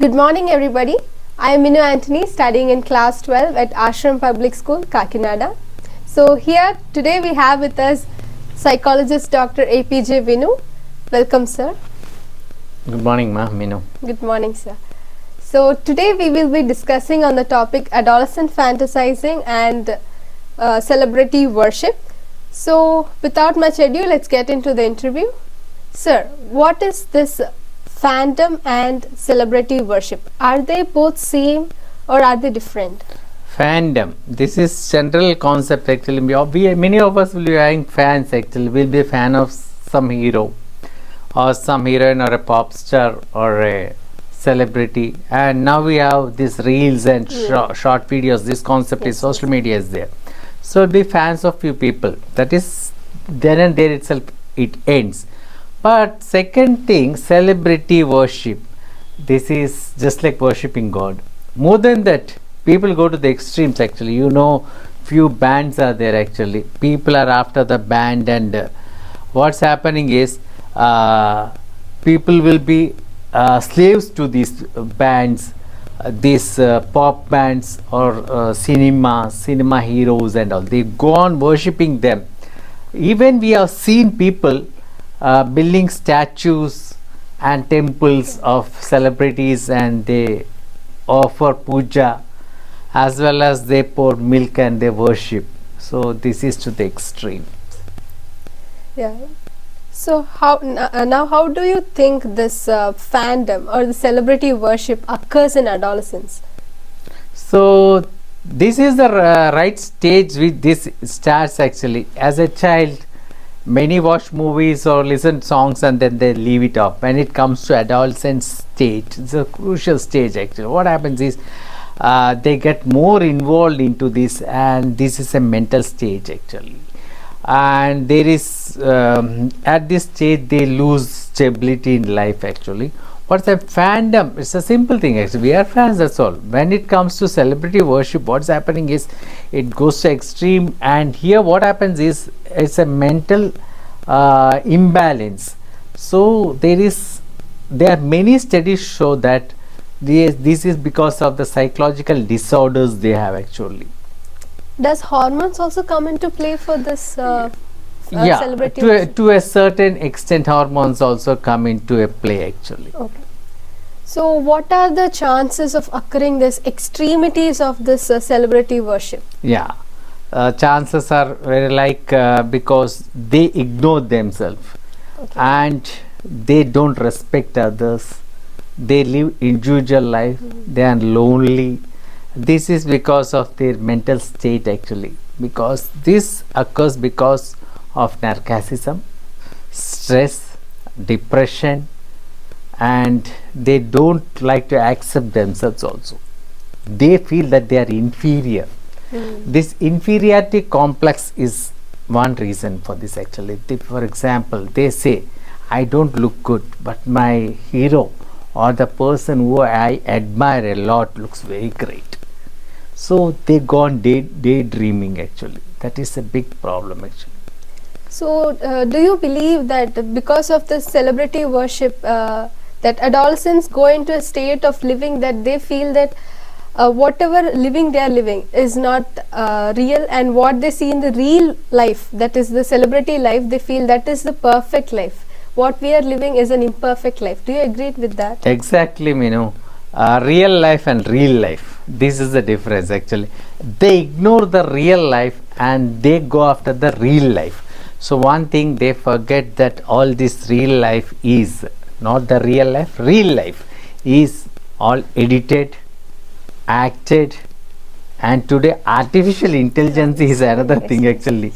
Good morning, everybody. I am Minu Anthony, studying in class 12 at Ashram Public School, Kakinada. So here today we have with us psychologist Dr. APJ Vinu. Welcome, sir. Good morning, Minu. Good morning, sir. So today we will be discussing on the topic adolescent fantasizing and celebrity worship. So without much ado, let's get into the interview. Sir, what is this fandom and celebrity worship? Are they both same or are they different? Fandom. This is general concept actually. Many of us will be having fans actually. We'll be a fan of some hero or some heroine or a pop star or a celebrity. And now we have these reels and short videos. This concept is social media is there. So be fans of few people. That is then and there itself it ends. But second thing, celebrity worship. This is just like worshipping God. More than that, people go to the extremes actually. Few bands are there actually. People are after the band, and what's happening is people will be slaves to these bands, these pop bands or cinema heroes and all. They go on worshipping them. Even we have seen people building statues and temples of celebrities, and they offer puja as well as they pour milk and they worship. So this is to the extreme. Yeah. So how do you think this fandom or the celebrity worship occurs in adolescence? So this is the right stage with this starts actually. As a child, many watch movies or listen songs and then they leave it off. When it comes to adolescent stage, it's a crucial stage actually. What happens is they get more involved into this, and this is a mental stage actually. And there is at this stage they lose stability in life actually. What's a fandom? It's a simple thing actually. We are fans, that's all. When it comes to celebrity worship, what's happening is it goes to extreme, and here what happens is it's a mental imbalance. So there are many studies show that this is because of the psychological disorders they have actually. Does hormones also come into play for this celebrity to a certain extent hormones also come into a play actually. Okay. So what are the chances of occurring this extremities of this celebrity worship? Chances are very because they ignore themselves. Okay. And they don't respect others. They live individual life. They are lonely. This is because of their mental state actually, because this occurs because of narcissism, stress, depression, and they don't like to accept themselves also. They feel that they are inferior. This inferiority complex is one reason for this actually. For example, they say, I don't look good, but my hero or the person who I admire a lot looks very great. So they go on daydreaming actually. That is a big problem actually. So do you believe that because of this celebrity worship that adolescents go into a state of living that they feel that whatever living they are living is not real, and what they see in the real life, that is the celebrity life, they feel that is the perfect life. What we are living is an imperfect life. Do you agree with that? Exactly, Minu. Real life and real life. This is the difference actually. They ignore the real life and they go after the real life. So one thing they forget, that all this real life is not the real life. Real life is all edited, acted, and today artificial intelligence is another thing actually.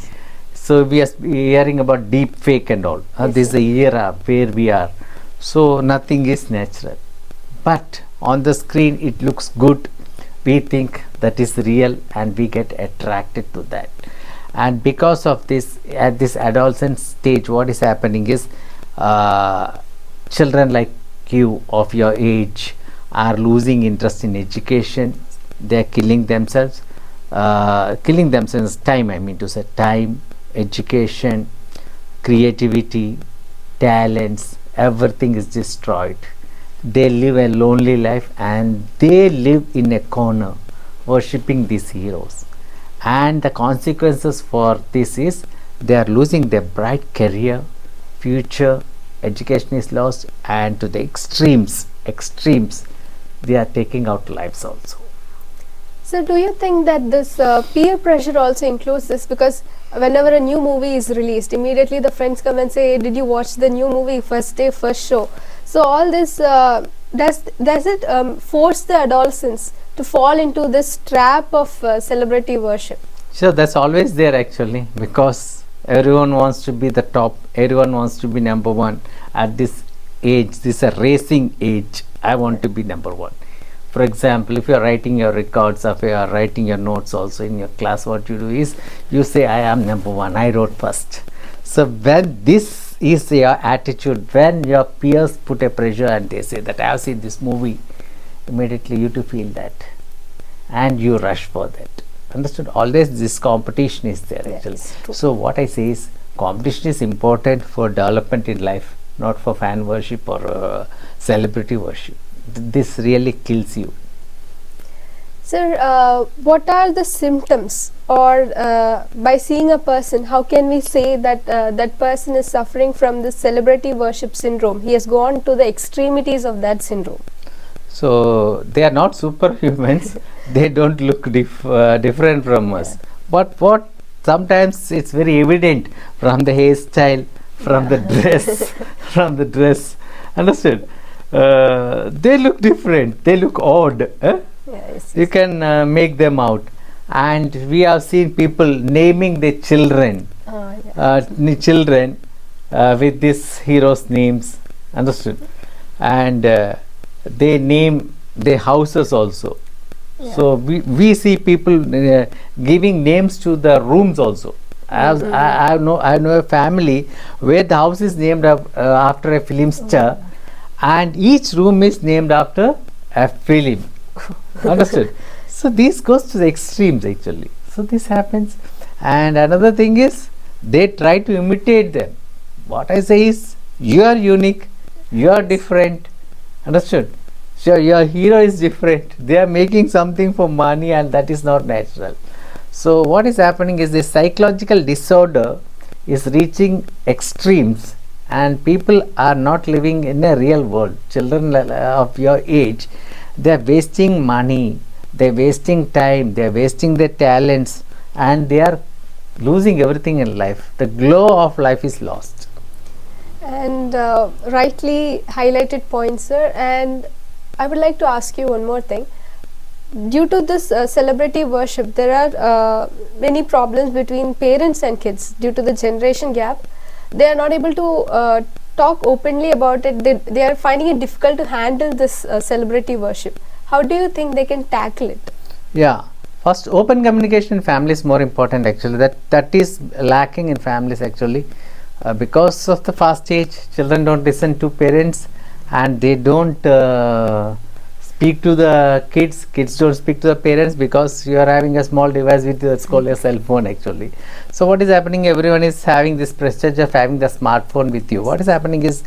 So we are hearing about deep fake and all. This is the era where we are. So nothing is natural. But on the screen it looks good. We think that is real and we get attracted to that. And because of this, at this adolescent stage, what is happening is children like you of your age are losing interest in education. They are killing themselves. Time, I mean to say, time, education, creativity, talents, everything is destroyed. they live a lonely life and they live in a corner worshipping these heroes, and the consequences for this is they are losing their bright career, future, education is lost, and to the extremes they are taking out lives also. So, do you think that this peer pressure also includes this? Because whenever a new movie is released, immediately the friends come and say, "Hey, did you watch the new movie? First day, first show." So, all this does it force the adolescents to fall into this trap of celebrity worship? So that's always there actually, because everyone wants to be the top, everyone wants to be number one at this age. This is a racing age. I want to be number one. For example, if you are writing your records, if you are writing your notes also in your class, what you do is you say, I am number one, I wrote first. So when this is your attitude, when your peers put a pressure and they say that I have seen this movie, immediately you to feel that and you rush for that. Understood? Always this competition is there actually. So what I say is competition is important for development in life, not for fan worship or celebrity worship. This really kills you. Sir, what are the symptoms, or by seeing a person, how can we say that that person is suffering from this celebrity worship syndrome? He has gone to the extremities of that syndrome. So they are not superhumans. They don't look different from us. But what sometimes it's very evident from the hairstyle, from the dress, from the dress. Understood? They look different. They look odd. Yes. You can make them out. And we have seen people naming their children, with these heroes' names. Understood? And they name their houses also. So we see people giving names to the rooms also. I know a family where the house is named after a film star, and each room is named after a film. Understood? So this goes to the extremes actually. So this happens. And another thing is they try to imitate them. What I say is you are unique, you are different. Understood? So your hero is different. They are making something for money, and that is not natural. So what is happening is this psychological disorder is reaching extremes, and people are not living in a real world. Children of your age, they are wasting money, they are wasting time, they are wasting their talents, and they are losing everything in life. The glow of life is lost. And rightly highlighted point, sir. And I would like to ask you one more thing. Due to this celebrity worship, there are many problems between parents and kids due to the generation gap. They are not able to talk openly about it. They are finding it difficult to handle this celebrity worship. How do you think they can tackle it? Yeah. First, open communication in family is more important actually. That is lacking in families actually. Because of the fast age, children don't listen to parents, and they don't speak to the kids. Kids don't speak to the parents because you are having a small device with you. It's called a cell phone actually. So what is happening? Everyone is having this prestige of having the smartphone with you. What is happening is,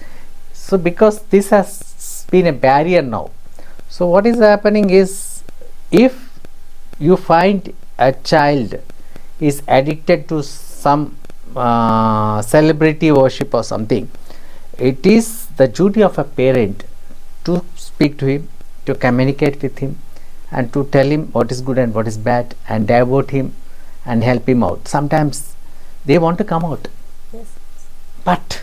so because this has been a barrier now. So what is happening is, if you find a child is addicted to some celebrity worship or something, it is the duty of a parent to speak to him, to communicate with him, and to tell him what is good and what is bad, and divert him and help him out. Sometimes they want to come out, but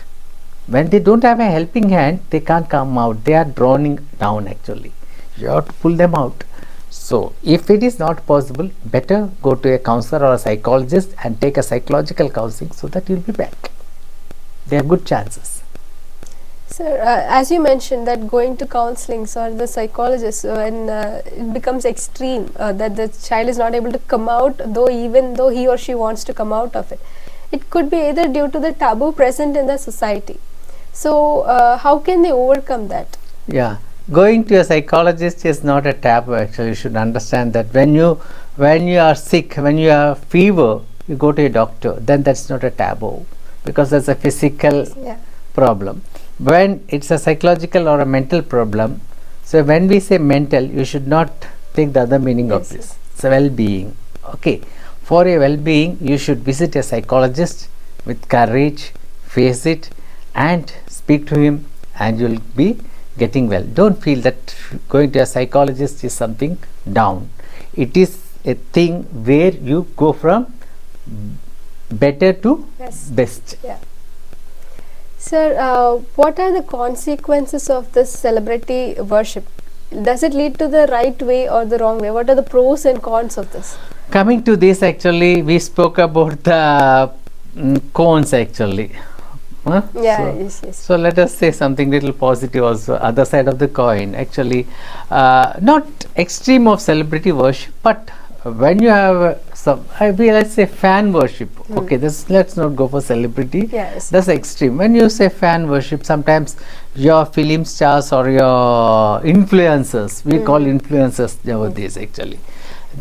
when they don't have a helping hand, they can't come out. They are drowning down actually. You have to pull them out. So if it is not possible, better go to a counselor or a psychologist and take a psychological counseling, so that you will be back. There are good chances. Sir, as you mentioned that going to counselings or the psychologist, when it becomes extreme, that the child is not able to come out, even though he or she wants to come out of it, it could be either due to the taboo present in the society. So how can they overcome that? Yeah. Going to a psychologist is not a taboo actually. You should understand that when you are sick, when you have fever, you go to a doctor, then that's not a taboo, because that's a physical problem. when it's a psychological or a mental problem, so when we say mental, you should not take the other meaning of Yes, this. It's a well-being. Okay, for your well-being, you should visit a psychologist with courage, face it, and speak to him, and you'll be getting well. Don't feel that going to a psychologist is something down. It is a thing where you go from better to Yes. best. Yeah. Sir, what are the consequences of this celebrity worship? Does it lead to the right way or the wrong way? What are the pros and cons of this? Coming to this, actually, we spoke about the cones actually. Huh? Yeah, So, yes, yes. so let us say something little positive also. Other side of the coin, actually, not extreme of celebrity worship, but when you have some, let's say fan worship. Okay, this let's not go for celebrity. Yes. That's extreme. When you say fan worship, sometimes your film stars or your influencers, we call influencers nowadays actually,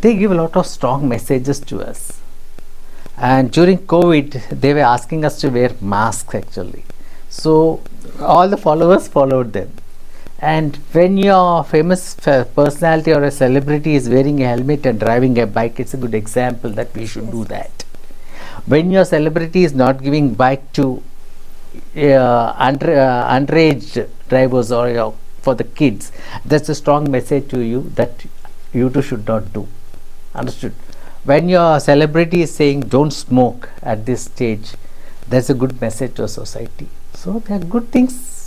they give a lot of strong messages to us. And during COVID, they were asking us to wear masks actually. So all the followers followed them. And when your famous personality or a celebrity is wearing a helmet and driving a bike, it's a good example that we should do that. When your celebrity is not giving bike to underage drivers or for the kids, that's a strong message to you that you too should not do. Understood? When your celebrity is saying don't smoke at this stage, that's a good message to a society. So there are good things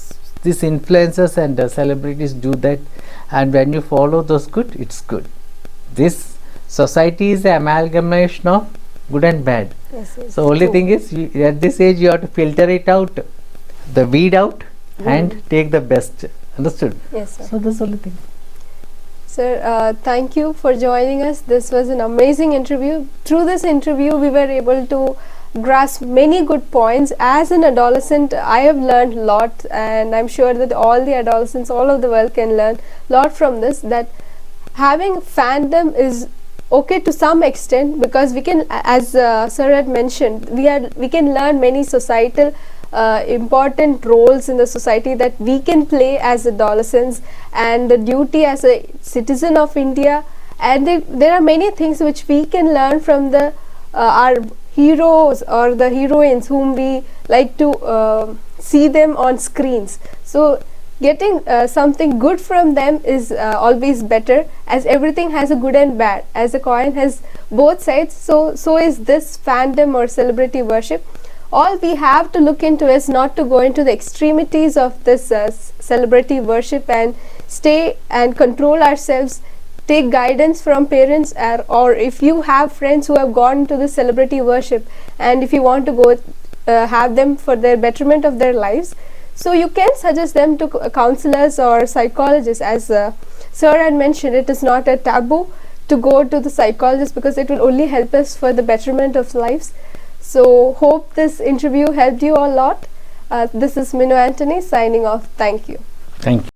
these influencers and celebrities do that, and when you follow those good, it's good. This society is an amalgamation of good and bad. Yes, yes. So only True. thing is at this age you have to filter it out, the weed out, and take the best. Understood? Yes, sir. So that's the only thing. Sir, thank you for joining us. This was an amazing interview. Through this interview, we were able to grasp many good points. As an adolescent, I have learned a lot, and I'm sure that all the adolescents all over the world can learn a lot from this, that having fandom is okay to some extent, because we can, as sir had mentioned, we can learn many societal important roles in the society that we can play as adolescents, and the duty as a citizen of India, and there are many things which we can learn from the our heroes or the heroines whom we like to see them on screens. So getting something good from them is always better, as everything has a good and bad, as a coin has both sides. So is this fandom or celebrity worship. All we have to look into is not to go into the extremities of this celebrity worship, and stay and control ourselves, take guidance from parents, or if you have friends who have gone into the celebrity worship, and if you want to go have them for their betterment of their lives, so you can suggest them to counselors or psychologists. As sir had mentioned, it is not a taboo to go to the psychologist, because it will only help us for the betterment of lives. So hope this interview helped you a lot. This is Minu Anthony signing off. Thank you. Thank you.